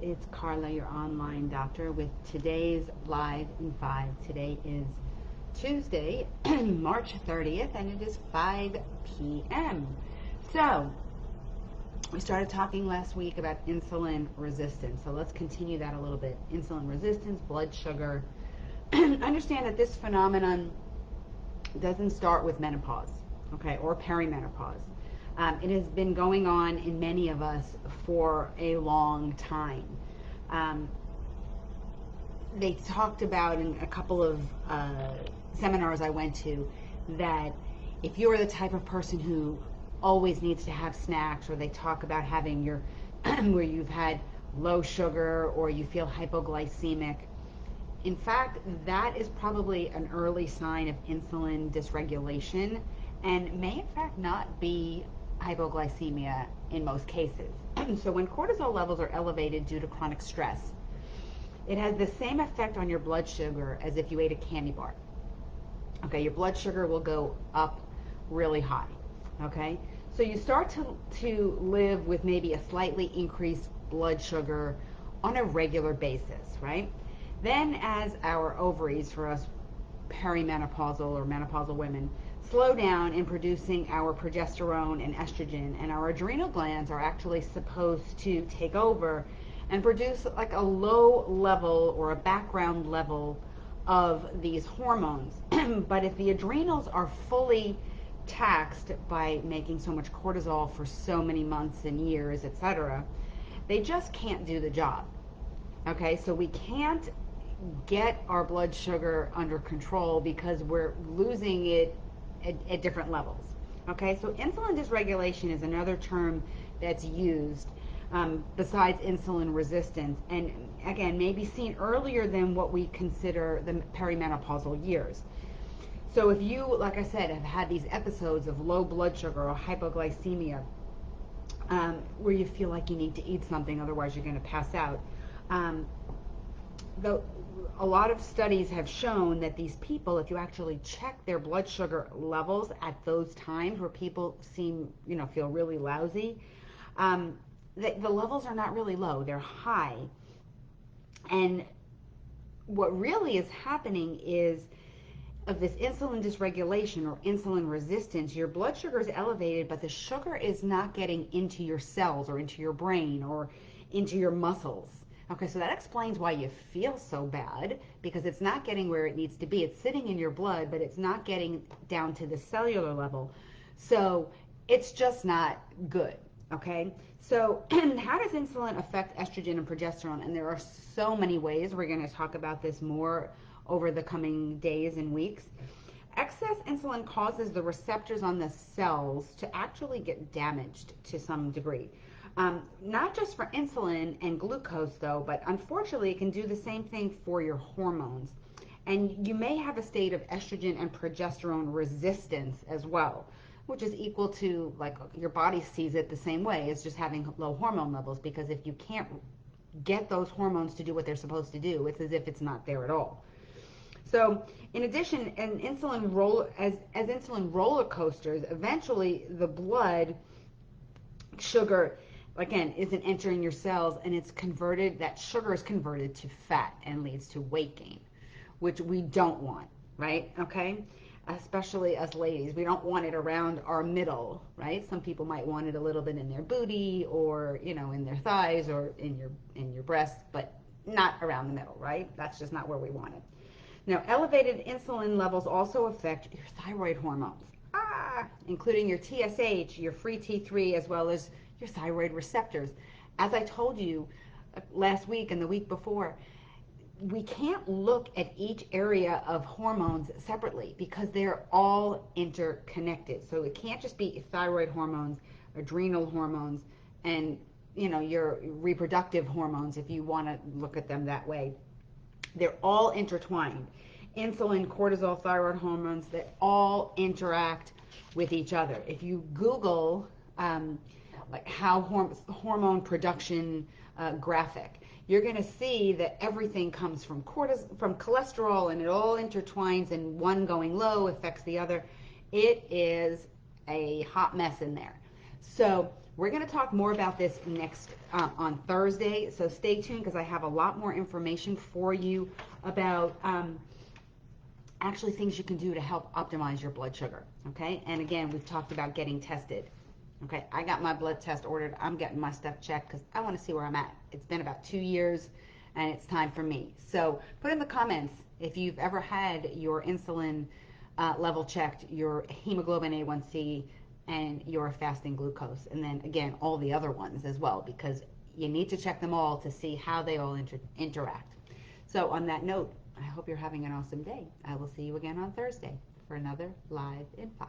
It's Carla, your online doctor, with today's Live in 5. Today is Tuesday, March 30th, and it is 5 p.m. So, we started talking last week about insulin resistance. So let's continue that a little bit. Insulin resistance, blood sugar. Understand that this phenomenon doesn't start with menopause, okay, or perimenopause. It has been going on in many of us for a long time. They talked about in a couple of seminars I went to that if you're the type of person who always needs to have snacks, or they talk about having your where you've had low sugar or you feel hypoglycemic, in fact, that is probably an early sign of insulin dysregulation and may in fact not be hypoglycemia in most cases. So when cortisol levels are elevated due to chronic stress, it has the same effect on your blood sugar as if you ate a candy bar. Okay, your blood sugar will go up really high. Okay, so you start to live with maybe a slightly increased blood sugar on a regular basis, right? Then as our ovaries, for us perimenopausal or menopausal women, slow down in producing our progesterone and estrogen, and our adrenal glands are actually supposed to take over and produce like a low level or a background level of these hormones. But if the adrenals are fully taxed by making so much cortisol for so many months and years, etc., they just can't do the job. Okay, so we can't get our blood sugar under control because we're losing it at different levels. Okay, so insulin dysregulation is another term that's used besides insulin resistance, and again, may be seen earlier than what we consider the perimenopausal years. So if you, like I said, have had these episodes of low blood sugar or hypoglycemia, where you feel like you need to eat something, otherwise you're going to pass out, a lot of studies have shown that these people, if you actually check their blood sugar levels at those times where people feel really lousy, the levels are not really low, they're high. And what really is happening is, of this insulin dysregulation or insulin resistance, your blood sugar is elevated, but the sugar is not getting into your cells or into your brain or into your muscles. Okay, so that explains why you feel so bad, because it's not getting where it needs to be. It's sitting in your blood, but it's not getting down to the cellular level. So it's just not good, okay? So how does insulin affect estrogen and progesterone? And there are so many ways. We're going to talk about this more over the coming days and weeks. Excess insulin causes the receptors on the cells to actually get damaged to some degree. Not just for insulin and glucose though, but unfortunately it can do the same thing for your hormones. And you may have a state of estrogen and progesterone resistance as well, which is equal to, like, your body sees it the same way as just having low hormone levels, because if you can't get those hormones to do what they're supposed to do, it's as if it's not there at all. So in addition, as insulin roller coasters, eventually the blood sugar, again, isn't entering your cells, and that sugar is converted to fat and leads to weight gain, which we don't want, right? Okay, especially us ladies, we don't want it around our middle, right? Some people might want it a little bit in their booty, or in their thighs, or in your breasts, but not around the middle, right? That's just not where we want it. Now, elevated insulin levels also affect your thyroid hormones, including your TSH, your free T3, as well as your thyroid receptors. As I told you last week and the week before, we can't look at each area of hormones separately because they're all interconnected. So it can't just be thyroid hormones, adrenal hormones, and your reproductive hormones, if you want to look at them that way. They're all intertwined. Insulin, cortisol, thyroid hormones, they all interact with each other. If you Google like how hormone production graphic, you're going to see that everything comes from cholesterol, and it all intertwines, and one going low affects the other. It is a hot mess in there. So We're going to talk more about this next on Thursday, so stay tuned because I have a lot more information for you about actually things you can do to help optimize your blood sugar, okay? And again, we've talked about getting tested, okay? I got my blood test ordered. I'm getting my stuff checked because I want to see where I'm at. It's been about 2 years, and it's time for me. So put in the comments if you've ever had your insulin level checked, your hemoglobin A1C, and your fasting glucose. And then again, all the other ones as well, because you need to check them all to see how they all interact. So on that note, I hope you're having an awesome day. I will see you again on Thursday for another Live in 5.